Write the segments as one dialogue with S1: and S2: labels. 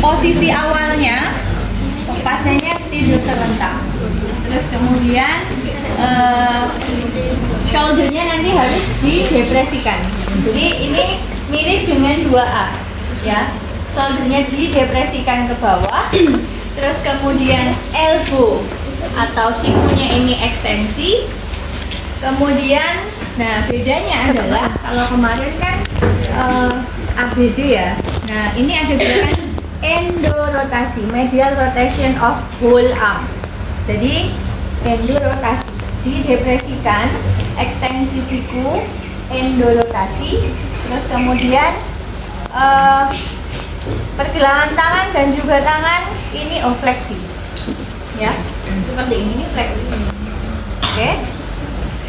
S1: posisi awalnya pasiennya tidur terlentang, terus kemudian shouldernya nanti harus didepresikan. Jadi ini mirip dengan 2A ya, shouldernya didepresikan ke bawah, terus kemudian elbow atau sikunya ini ekstensi. Kemudian, nah bedanya adalah kalau kemarin kan ABD ya. Nah ini ada gerakan endorotasi, medial rotation of whole arm. Jadi endorotasi, didepresikan, ekstensi siku, endorotasi, terus kemudian pergelangan tangan dan juga tangan ini fleksi, ya seperti ini fleksi. Oke.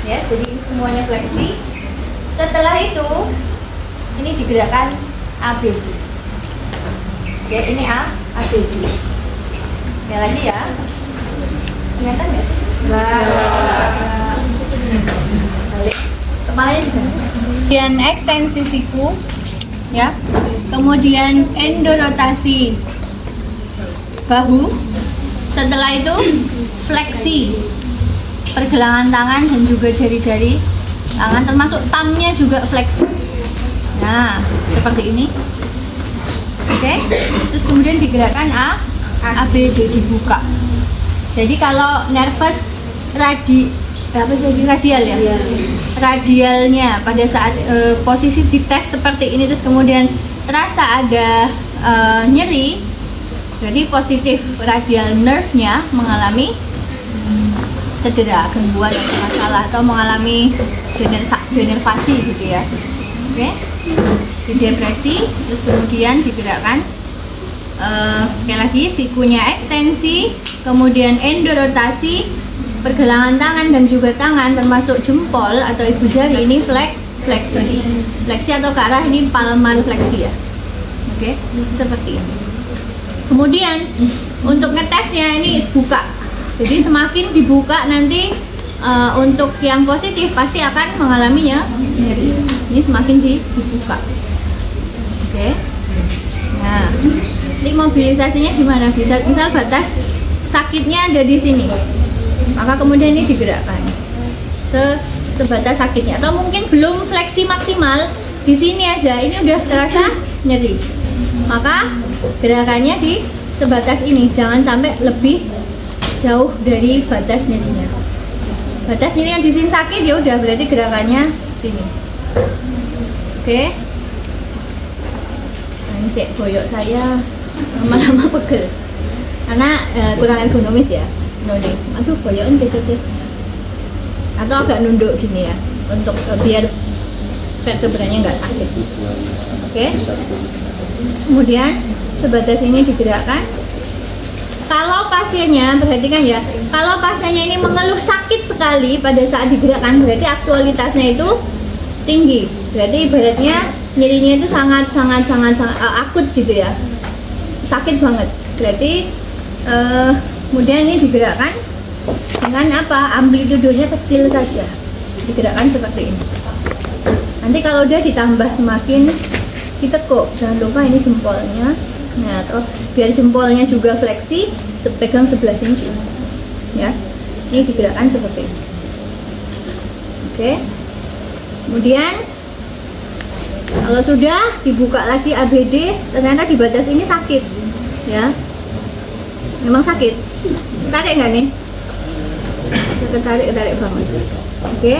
S1: Ya, jadi semuanya fleksi. Setelah itu ini digerakkan ABD. Oke, ini ABD. Sekali lagi ya. Kelihatan nggak sih? Balik. Kepalanya di sana. Kemudian ekstensi siku, ya. Kemudian endorotasi bahu. Setelah itu fleksi pergelangan tangan dan juga jari-jari tangan, termasuk thumbnya juga fleksi. Nah, seperti ini. Oke. Terus kemudian digerakkan ABD, dibuka. Jadi kalau nervous radial ya. Radialnya pada saat posisi dites seperti ini terus kemudian terasa ada nyeri, jadi positif radial nerve-nya mengalami cedera, gangguan atau masalah atau mengalami denervasi gitu ya. Oke, didepresi, terus kemudian digerakkan sekali lagi sikunya ekstensi, kemudian endorotasi, pergelangan tangan dan juga tangan termasuk jempol atau ibu jari ini fleksi atau ke arah ini palmar fleksi ya. Oke, seperti ini. Kemudian untuk ngetesnya ini buka. Jadi semakin dibuka nanti untuk yang positif pasti akan mengalaminya nyeri. Ini semakin dibuka. Oke. Nah, ini mobilisasinya gimana? Misal batas sakitnya ada di sini, maka kemudian ini digerakkan sebatas sakitnya. Atau mungkin belum fleksi maksimal di sini aja, ini udah terasa nyeri, maka gerakannya di sebatas ini, jangan sampai lebih jauh dari batas nyerinya. Batas nyeri yang di sini sakit ya udah berarti gerakannya sini. Oke. Nah, ini sih boyok saya lama-lama pegel karena kurang ergonomis ya. Noni. Aduh boyokin besok sih. Atau agak nunduk gini ya untuk biar vertebranya nggak sakit. Oke. Kemudian sebatas ini digerakkan. Kalau pasiennya, perhatikan ya, kalau pasiennya ini mengeluh sakit sekali pada saat digerakkan, berarti aktualitasnya itu tinggi. Berarti ibaratnya nyerinya itu sangat akut gitu ya, sakit banget. Berarti kemudian ini digerakkan dengan apa? Amplitudenya kecil saja, digerakkan seperti ini. Nanti kalau udah ditambah semakin ditekuk, jangan lupa ini jempolnya. Nah, atau biar jempolnya juga fleksi, pegang sebelah sini ya. Ini digerakkan seperti ini. Oke. Kemudian kalau sudah dibuka lagi ABD, ternyata di batas ini sakit ya. Memang sakit. Tarik nggak nih? Tarik banget. Oke.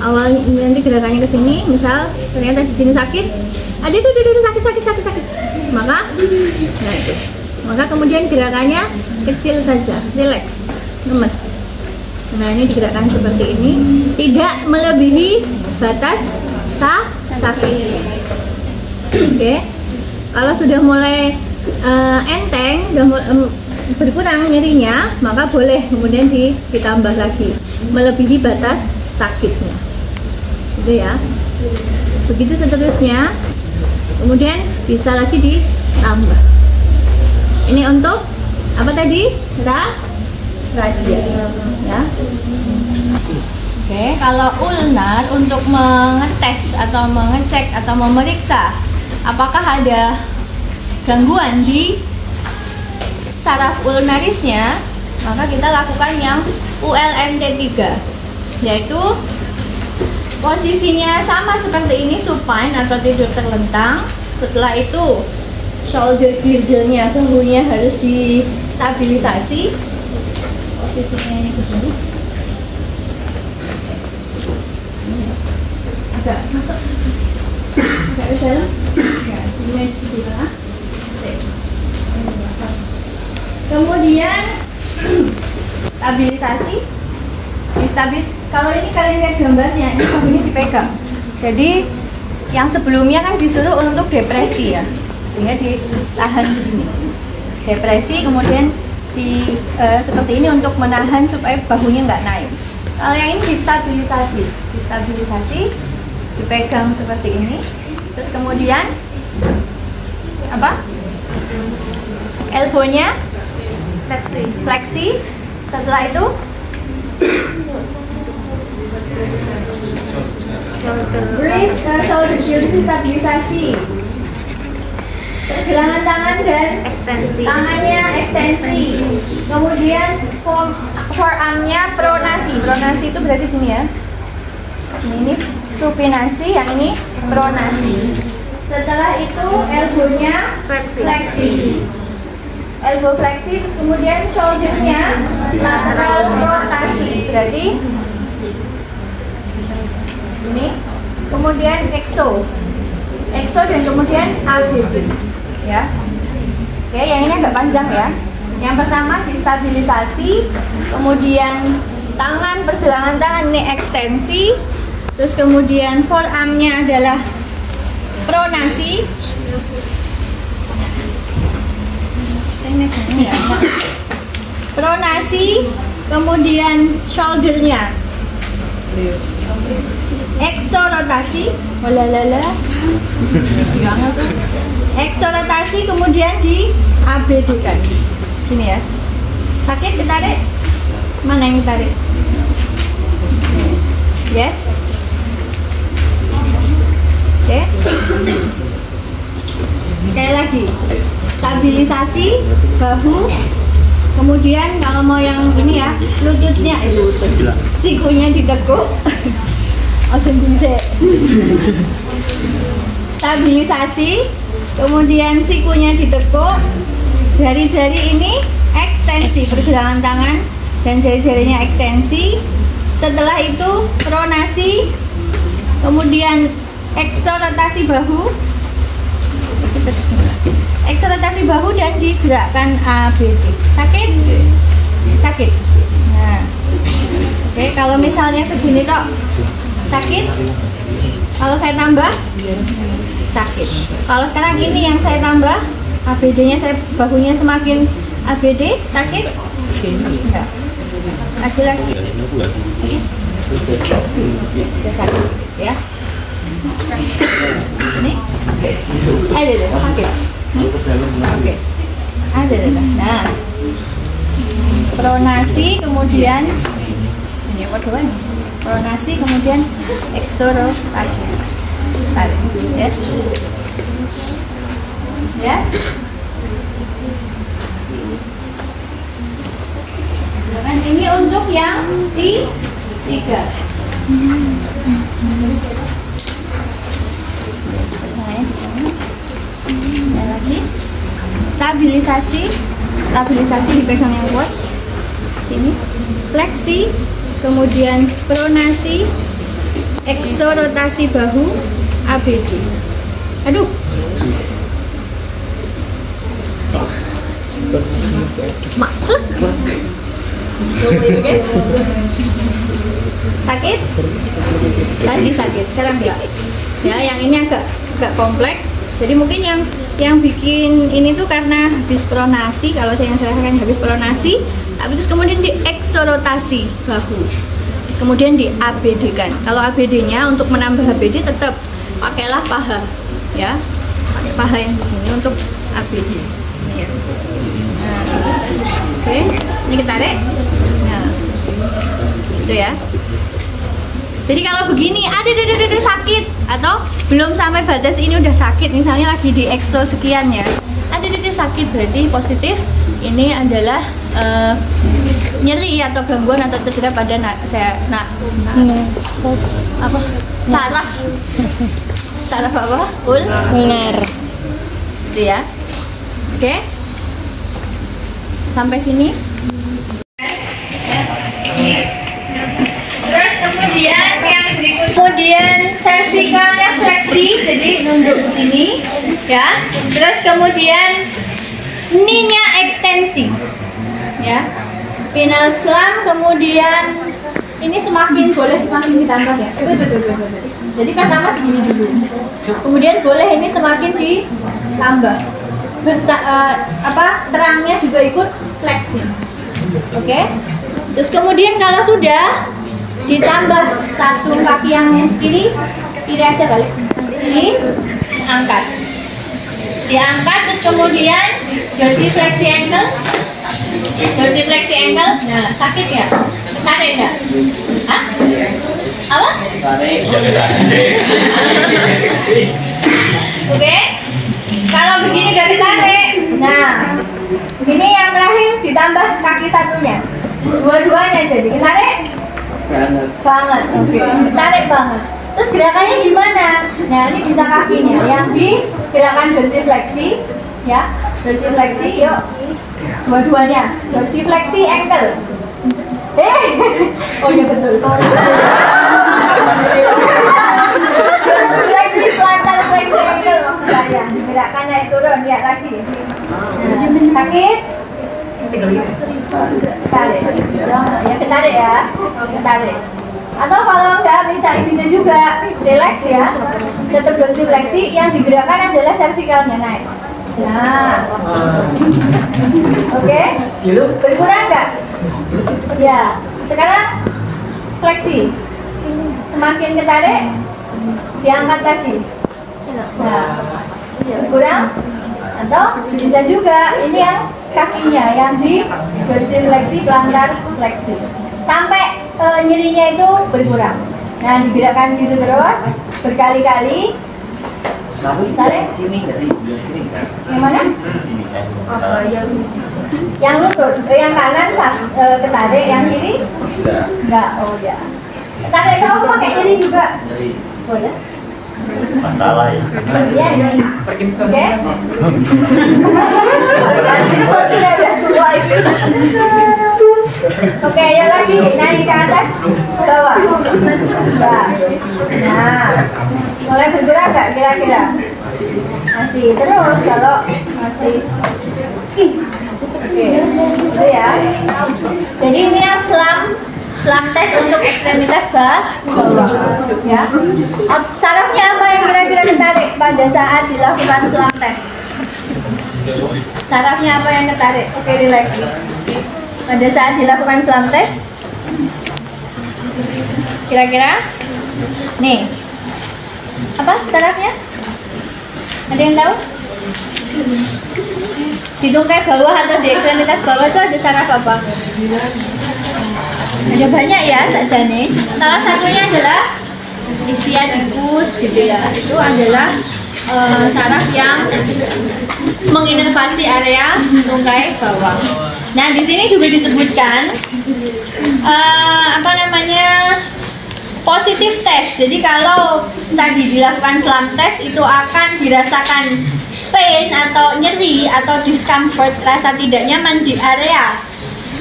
S1: Awal nanti gerakannya ke sini, misal ternyata di sini sakit, ada itu sakit. Maka nah itu. Maka kemudian gerakannya kecil saja, relax, lemes. Nah, ini digerakkan seperti ini, tidak melebihi batas sakit. Oke. Kalau sudah mulai enteng, sudah berkurang nyerinya, maka boleh kemudian ditambah lagi melebihi batas sakitnya. Gitu ya. Begitu seterusnya. Kemudian bisa lagi ditambah. Ini untuk apa tadi? Radial ya. Oke, kalau ulnar untuk mengetes atau mengecek atau memeriksa apakah ada gangguan di saraf ulnarisnya, maka kita lakukan yang ULMT3, yaitu posisinya sama seperti ini, supine atau tidur terlentang. Setelah itu shoulder girdle-nya, bahunya harus distabilisasi. Posisinya ini begini, agak masuk, agak ke dalam, ya, ini di tengah. Kemudian stabilisasi, kalau ini kalian lihat gambarnya, ini bahunya dipegang. Jadi yang sebelumnya kan disuruh untuk depresi ya, sehingga ditahan begini. Depresi, kemudian seperti ini untuk menahan supaya bahunya nggak naik. Kalau yang ini distabilisasi, dipegang seperti ini. Terus kemudian apa? Elbownya fleksi. Setelah itu shoulder girdle stabilisasi. Pergelangan tangan dan ekstensi. Tangannya ekstensi. Kemudian forearmnya pronasi. Pronasi itu berarti gini ya. Ini supinasi, yang ini pronasi. Setelah itu elbownya fleksi. Elbow fleksi, terus kemudian shouldernya lateral rotasi. Berarti ini. Kemudian exo dan kemudian ABD ya. Oke, yang ini agak panjang ya. Yang pertama distabilisasi, kemudian tangan, pergelangan tangan ini ekstensi, terus kemudian forearmnya adalah pronasi. Pronasi, kemudian shouldernya eksorotasi, eksorotasi, kemudian di ABD kan, gini ya. Sakit ditarik, mana yang ditarik? Yes. Oke. Sekali lagi, stabilisasi bahu. Kemudian kalau mau yang ini ya, lututnya, sikunya ditekuk. Langsung bisa. Stabilisasi, kemudian sikunya ditekuk, jari-jari ini ekstensi, pergelangan tangan dan jari-jarinya ekstensi. Setelah itu pronasi, kemudian eksorotasi bahu. Eksorotasi bahu dan digerakkan ABD. Sakit? Sakit. Nah, oke, kalau misalnya segini kok sakit. Kalau saya tambah sakit. Kalau sekarang ini yang saya tambah ABD-nya, saya bahunya semakin ABD, sakit? Enggak. Lagi-lagi. Sudah sakit ya. Ini ada sakit. Oke. Ada. Nah, pronasi, kemudian ini apa doang? Pronasi, kemudian eksorotasi. Tarik. Yes. Yes. Dan ini untuk yang tiga. Lagi stabilisasi dipegang yang kuat. Sini fleksi, kemudian pronasi, eksorotasi bahu, ABD. Aduh. Maklum. Oke. Sakit? Tadi sakit, sekarang enggak. Ya, yang ini agak kompleks. Jadi mungkin yang bikin ini tuh karena habis pronasi, kalau saya yang serahkan habis pronasi, tapi terus kemudian di eksorotasi bahu, terus kemudian di ABD kan. Kalau ABD-nya untuk menambah ABD tetap pakailah paha, ya, pakai paha yang di sini untuk ABD. Ini ya. Nah, oke, ini kita tarik. Nah, itu ya. Jadi kalau begini ada sakit atau belum sampai batas ini udah sakit, misalnya lagi di ekso sekian ya, Ada titik sakit berarti positif. Ini adalah nyeri atau gangguan atau cedera pada apa? Saraf apa? Ulnar. Itu ya. Oke. Sampai sini. Terus kemudian yang berikut, kemudian cervicalnya fleksi, jadi nunduk begini, ya. Terus kemudian knee-nya ekstensi, ya. Spinal slam, kemudian ini semakin ditambah ya. Betul. Jadi pertama segini dulu. Kemudian boleh ini semakin ditambah. Terangnya juga ikut fleksi. Oke. Terus kemudian kalau sudah ditambah satu kaki yang kiri aja kali. Diangkat terus kemudian dorsifleksi ankle. Nah, sakit ya? Tarik enggak? Hah? Apa? Oke. Kalau begini gak ditarik. Nah, ini yang terakhir ditambah kaki satunya. Dua-duanya jadi tarik banget. Oke. Tarik banget. Terus gerakannya gimana? Nah, ini bisa kakinya yang digerakkan dorsifleksi, ya. Dorsifleksi, yuk. Dua-duanya. Dorsifleksi ankle. Oh iya betul. Fleksi plantar, fleksi ankle maksud saya. Gerakannya turun, lihat lagi. Nah, sakit? Tarik. Ya ketarik ya. Ketarik. Atau kalau enggak bisa juga relax ya. Tetap dorsifleksi, yang digerakkan adalah cervicalnya naik. Nah, oke. Berkurang nggak? Ya. Sekarang fleksi. Semakin ketarik, diangkat lagi. Nah, berkurang. Atau bisa juga ini yang kakinya yang di dorsifleksi, plantar fleksi. Sampai nyerinya itu berkurang. Nah, digerakkan gitu terus berkali-kali. Tarik. Yang mana? Yang lutut. Yang kanan ketarik, yang kiri enggak. Oh ya. Tarik kamu pakai kiri juga. Boleh.
S2: Masalah ya.
S1: Iya ini. Oke. Oke, ya lagi naik ke atas, bawah. Nah, mulai bergerak nggak kira-kira? Masih terus kalau masih. Oke, itu ya. Jadi ini yang slam test untuk ekstremitas bawah, ya. Sarafnya apa yang kira-kira ditarik pada saat dilakukan slam test? Sarafnya apa yang ditarik? Oke, relax. Pada saat dilakukan slam test, kira-kira nih apa sarafnya? Ada yang tahu? Di tungkai bawah atau di ekstremitas bawah itu ada saraf apa? Ada banyak ya saja nih. Salah satunya adalah ischiadicus gitu ya. Itu adalah saraf yang menginervasi area tungkai bawah. Nah, di sini juga disebutkan positif test. Jadi kalau tadi dilakukan slam test itu akan dirasakan pain atau nyeri atau discomfort, rasa tidak nyaman di area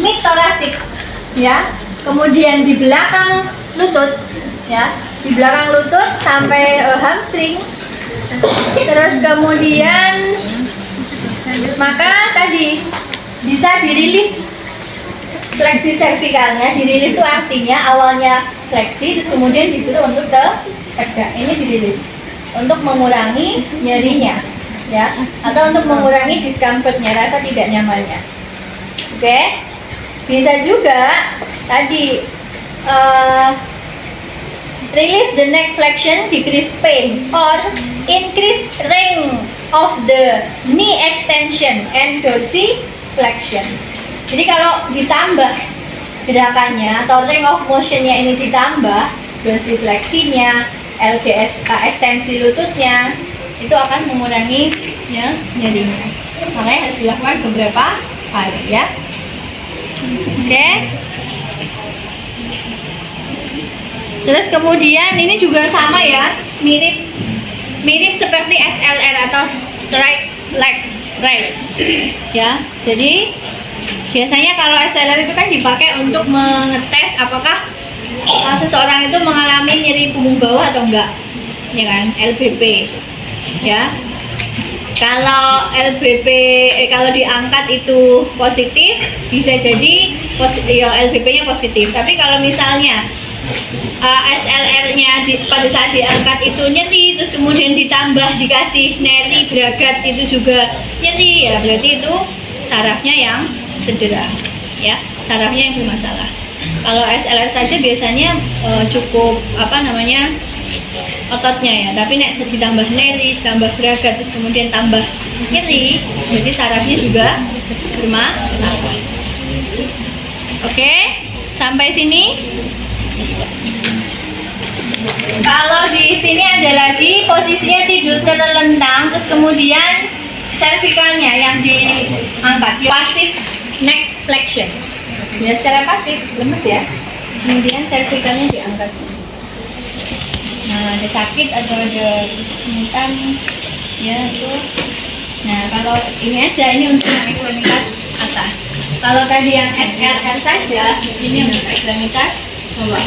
S1: mid thoracic, ya. Kemudian di belakang lutut, ya, di belakang lutut sampai hamstring. Terus kemudian maka tadi bisa dirilis fleksi cervicalnya. Dirilis itu artinya awalnya fleksi, terus kemudian disuruh untuk tegak. Ini dirilis untuk mengurangi nyerinya, ya, atau untuk mengurangi discomfortnya, rasa tidak nyamannya. Oke. Bisa juga tadi release the neck flexion, decrease pain, or increase range of the knee extension and dorsiflexion. Jadi kalau ditambah gerakannya atau range of motionnya ini ditambah, dorsifleksinya, LGS ekstensi lututnya, itu akan mengurangi nyerinya. Makanya harus dilakukan beberapa kali ya. Oke. Terus kemudian ini juga sama ya, mirip seperti SLR atau straight leg raise ya. Jadi biasanya kalau SLR itu kan dipakai untuk mengetes apakah seseorang itu mengalami nyeri punggung bawah atau enggak, ya kan, LBP ya. Kalau kalau diangkat itu positif, bisa jadi LBP-nya positif. Tapi kalau misalnya SLR-nya pada saat diangkat itu nyeri, terus kemudian ditambah dikasih neri bragat itu juga nyeri, ya berarti itu sarafnya yang cedera, ya, sarafnya yang bermasalah. Kalau SLR saja biasanya cukup ototnya ya, tapi nek ditambah neri, ditambah bragat, terus kemudian tambah nyeri, jadi sarafnya juga bermasalah. Oke, sampai sini. Kalau di sini ada lagi posisinya tidur terlentang, terus kemudian cervicalnya yang diangkat, passive neck flexion. Ya secara pasif lemes ya, kemudian cervicalnya diangkat. Nah, ada sakit atau ada kesulitan ya itu. Nah, kalau ini aja, ini untuk yang ekstremitas atas. Kalau tadi yang SLR saja, ini untuk ekstremitas bawah.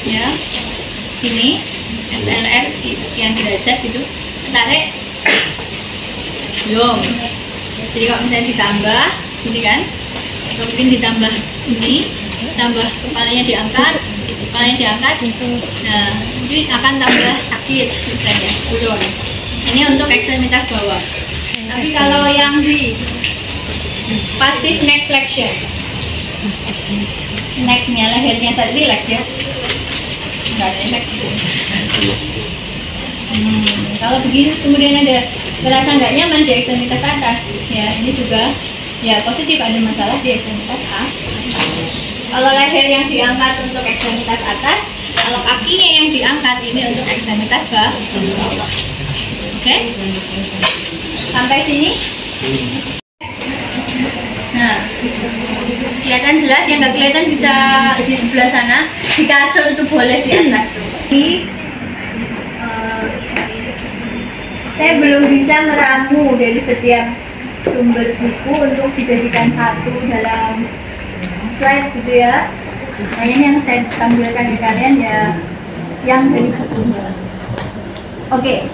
S1: Ya, sini SLR sekian derajat gitu, tarik, belum. Jadi kalau misalnya ditambah, ini kan, atau mungkin ditambah ini, tambah kepalanya diangkat. Nah, jadi akan tambah sakit misalnya, turun. Ini untuk ekstremitas bawah. Tapi kalau yang di passive neck flexion, necknya, lehernya saja relax ya, nggak relax. Kalau begini kemudian ada terasa nggak nyaman di ekstremitas atas, ya ini juga ya positif, ada masalah di ekstremitas atas. Kalau leher yang diangkat untuk ekstremitas atas, kalau kakinya yang diangkat ini untuk ekstremitas bawah. Oke? Sampai sini? Nah, kelihatan jelas, yang nggak kelihatan bisa di sebelah sana. Di kasur itu boleh di atas tuh. Saya belum bisa meramu dari setiap sumber buku untuk dijadikan satu dalam slide gitu ya. Nah, ini yang saya tampilkan di kalian ya, yang dari bukunya. Oke,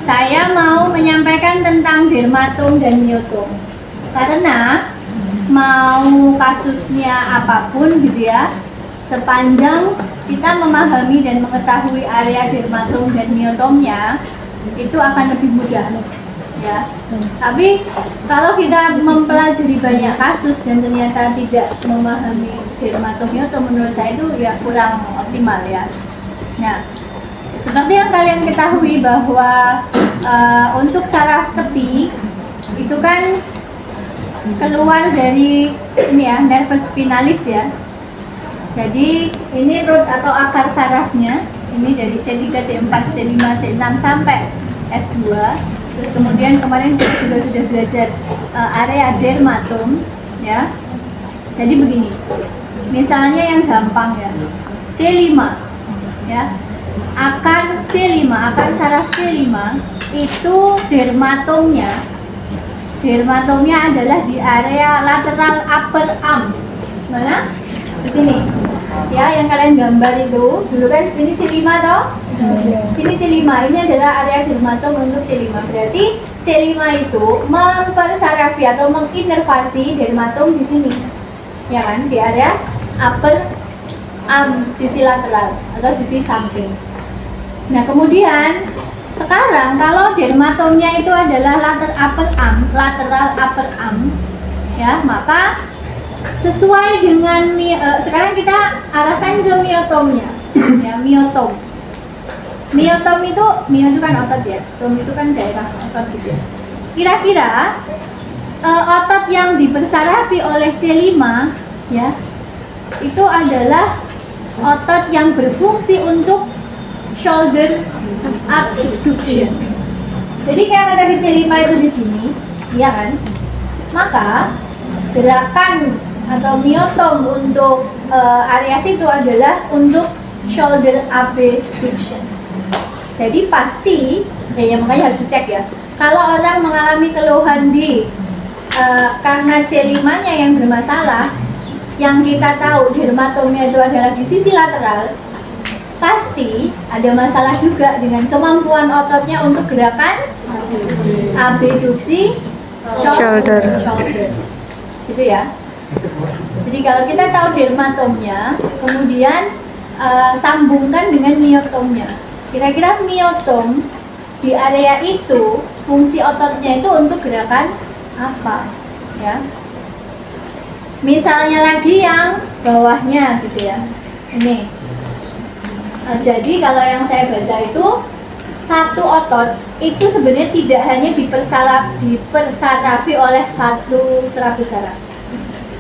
S1: saya mau menyampaikan tentang dermatom dan myotom karena mau kasusnya apapun gitu ya, sepanjang kita memahami dan mengetahui area dermatom dan myotomnya, itu akan lebih mudah ya. Tapi kalau kita mempelajari banyak kasus dan ternyata tidak memahami dermatom myotom, menurut saya itu ya kurang optimal ya. Nah, seperti yang kalian ketahui bahwa untuk saraf tepi itu kan keluar dari ini ya, nervus spinalis ya. Jadi ini root atau akar sarafnya ini dari C3, C4, C5, C6 sampai S2. Terus kemudian kemarin kita juga sudah belajar area dermatom ya. Jadi begini, misalnya yang gampang ya, C5 ya, akar C5, akar saraf C5 itu dermatomnya adalah di area lateral upper arm. Mana? Di sini ya, yang kalian gambar itu dulu kan sini C5 toh, sini C5, ini adalah area dermatom untuk C5. Berarti C5 itu mempersarafi atau menginervasi dermatom di sini ya kan, di area upper arm, sisi lateral atau sisi samping. Nah, kemudian sekarang kalau dermatomnya itu adalah lateral upper arm ya, maka sesuai dengan sekarang kita arahkan ke myotomnya ya. Myotom itu, myo itu kan otot ya, tom itu kan daerah otot gitu ya. Kira-kira otot yang dipersarafi oleh C5 ya, itu adalah otot yang berfungsi untuk shoulder abduction. Jadi kalau tadi C5 itu di sini, iya kan? Maka gerakan atau myotom untuk area situ adalah untuk shoulder abduction. Jadi pasti, ya makanya harus dicek ya. Kalau orang mengalami keluhan di karena C5-nya yang bermasalah, yang kita tahu dermatomnya itu adalah di sisi lateral, pasti ada masalah juga dengan kemampuan ototnya untuk gerakan abduksi shoulder. Gitu ya. Jadi kalau kita tahu dermatomnya, kemudian sambungkan dengan myotomnya. Kira-kira myotom di area itu fungsi ototnya itu untuk gerakan apa? Ya. Misalnya lagi yang bawahnya gitu ya. Ini. Jadi kalau yang saya baca itu satu otot itu sebenarnya tidak hanya dipersarafi oleh satu serabut saraf.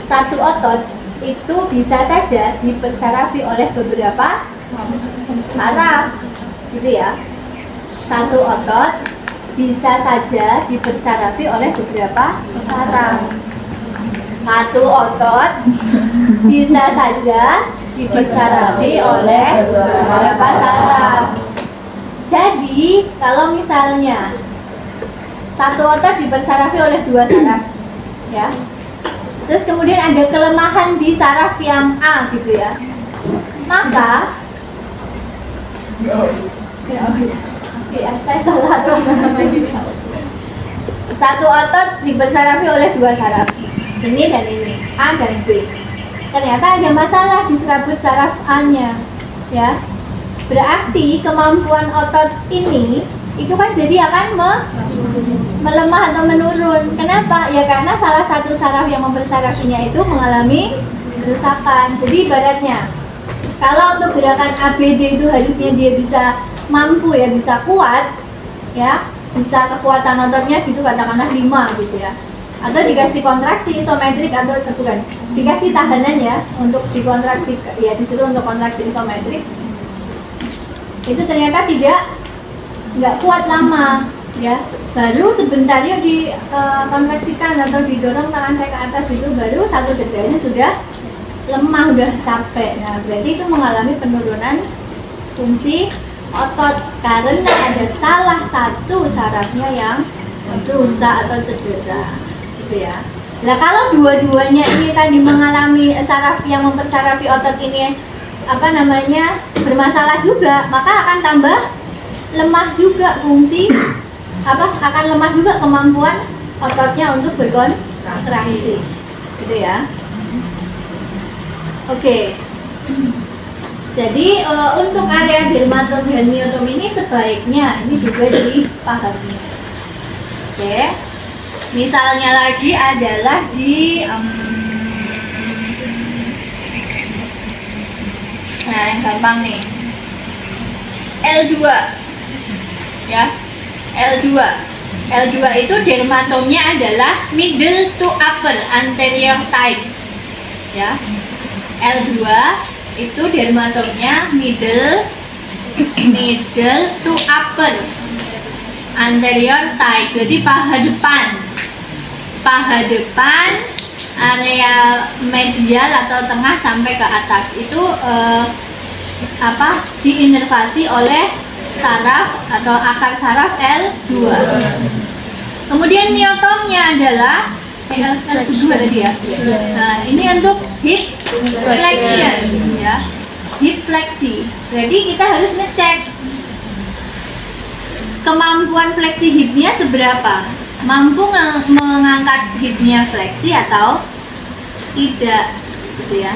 S1: Satu otot itu bisa saja dipersarafi oleh beberapa saraf, gitu ya. Satu otot bisa saja dipersarafi oleh beberapa saraf. Satu otot bisa saja dipersarafi oleh beberapa saraf. Jadi kalau misalnya satu otot dipersarafi oleh dua saraf, ya. Terus kemudian ada kelemahan di saraf yang A gitu ya. Maka ya, saya salah tuh. Satu otot dipersarafi oleh dua saraf. Ini dan ini, A dan B. Ternyata ada masalah di serabut saraf A-nya, ya. Berarti kemampuan otot ini itu kan jadi akan melemah atau menurun. Kenapa? Ya karena salah satu saraf yang mempersarafinya itu mengalami kerusakan. Jadi ibaratnya kalau untuk gerakan ABD itu harusnya dia bisa mampu ya, bisa kuat ya, bisa kekuatan ototnya gitu katakanlah 5 gitu ya. Atau dikasih kontraksi isometrik atau bukan, dikasih tahanan ya untuk dikontraksi ya, disuruh untuk kontraksi isometrik. Itu ternyata nggak kuat lama ya, baru sebentar yuk dikonversikan atau didorong tangan saya ke atas itu, baru satu detiknya sudah lemah, udah capek. Nah berarti itu mengalami penurunan fungsi otot karena ada salah satu sarafnya yang rusak atau cedera, gitu ya. Nah kalau dua-duanya ini tadi mengalami saraf yang mempersarafi otot ini bermasalah juga, maka akan tambah lemah juga fungsi akan lemah juga kemampuan ototnya untuk berkontraksi, gitu ya. Oke. Jadi untuk area dermatom dan myotom ini sebaiknya ini juga dipahami. Oke. Misalnya lagi adalah di nah yang gampang nih, L2 ya. L2 itu dermatomnya adalah middle to upper anterior thigh ya. L2 itu dermatomnya middle to upper anterior thigh, jadi paha depan area medial atau tengah sampai ke atas itu diinervasi oleh saraf atau akar saraf L2. Kemudian myotomnya adalah L2 tadi ya. Nah, ini untuk hip flexion ya. Hip fleksi. Berarti kita harus ngecek kemampuan fleksi hipnya seberapa. Mampu mengangkat hipnya fleksi atau tidak, gitu ya.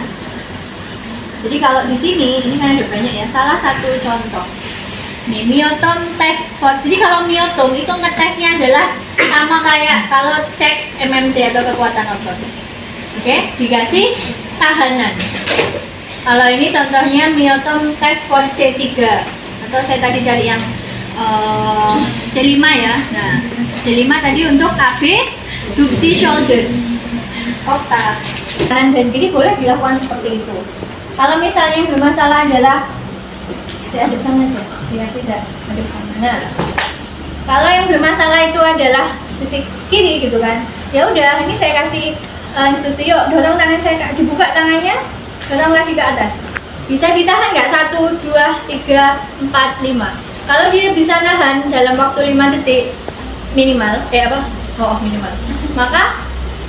S1: Jadi kalau di sini ini kan ada banyak ya. Salah satu contoh nih, myotom test for. Jadi kalau myotom itu ngetesnya adalah sama kayak kalau cek MMT atau kekuatan otot. Oke, dikasih tahanan. Kalau ini contohnya myotom test for C3 atau saya tadi cari yang C5 ya. Nah, C5 tadi untuk abduksi shoulder. Otak kanan dan kiri boleh dilakukan seperti itu. Kalau misalnya yang bermasalah adalah saya aduk sana aja, biar tidak aduk sana. Nah, kalau yang bermasalah itu adalah sisi kiri gitu kan. Ya udah, ini saya kasih instruksi, yuk dorong tangan saya, dibuka tangannya, dorong lagi ke atas. Bisa ditahan nggak? 1, 2, 3, 4, 5. Kalau dia bisa nahan dalam waktu 5 detik minimal, minimal, maka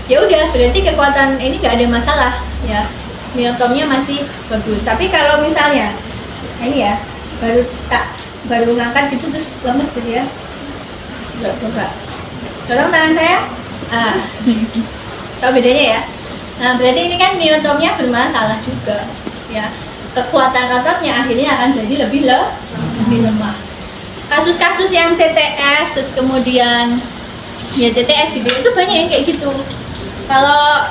S1: ya udah, berarti kekuatan ini nggak ada masalah ya, myotomnya masih bagus. Tapi kalau misalnya ini ya, baru ngangkat gitu terus lemes gitu ya, coba dorong tangan saya, tahu bedanya ya. Nah berarti ini kan myotomnya bermasalah juga ya, kekuatan ototnya akhirnya akan jadi lebih lemah. Kasus-kasus yang CTS terus kemudian ya CTS gitu itu banyak yang kayak gitu. Kalau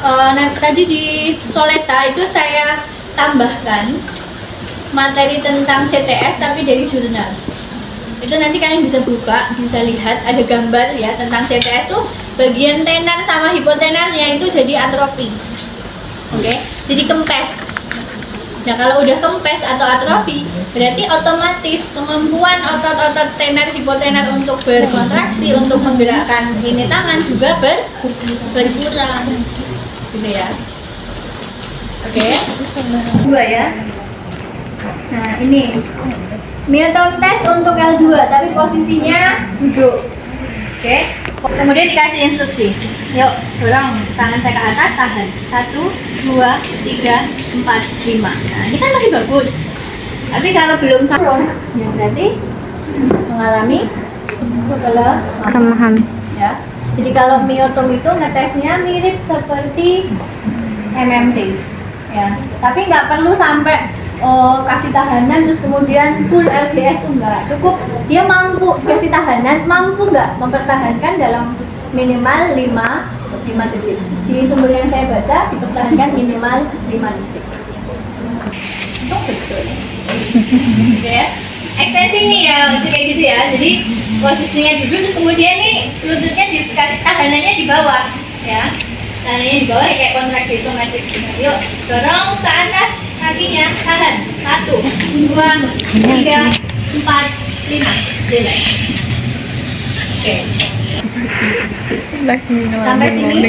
S1: tadi di Soleta itu saya tambahkan materi tentang CTS tapi dari jurnal. Itu nanti kalian bisa buka, bisa lihat ada gambar ya tentang CTS tuh, bagian tenar sama hipotenarnya itu jadi atrofi. Oke, jadi kempes. Nah kalau udah kempes atau atrofi, berarti otomatis kemampuan otot-otot tenar hipotenar untuk berkontraksi, untuk menggerakkan ini tangan juga berkurang, gitu ya. Oke, dua ya. Nah ini myotom test untuk L2, tapi posisinya duduk. Oke, kemudian dikasih instruksi, yuk dorong tangan saya ke atas, tahan 1, 2, 3, 4, 5. Nah ini kan masih bagus, tapi kalau belum saron ya berarti mengalami kelemahan ya. Jadi kalau myotom itu ngetesnya mirip seperti MMT ya, tapi nggak perlu sampai kasih tahanan terus kemudian full LGS tuh enggak, cukup dia mampu kasih tahanan, mampu nggak mempertahankan dalam minimal 5 detik. Di sumber yang saya baca dipertahankan minimal 5 detik. Itu betul. Oke, ekstensi nih ya masih kayak gitu ya. Jadi posisinya duduk terus kemudian nih lututnya dikasih tahanannya di bawah ya. Tahanannya di bawah kayak kontraksi isometrik. Yuk dorong ke atas kakinya, tahan 1, 2, 3, 4, 5, relax. Oke. Sampai sini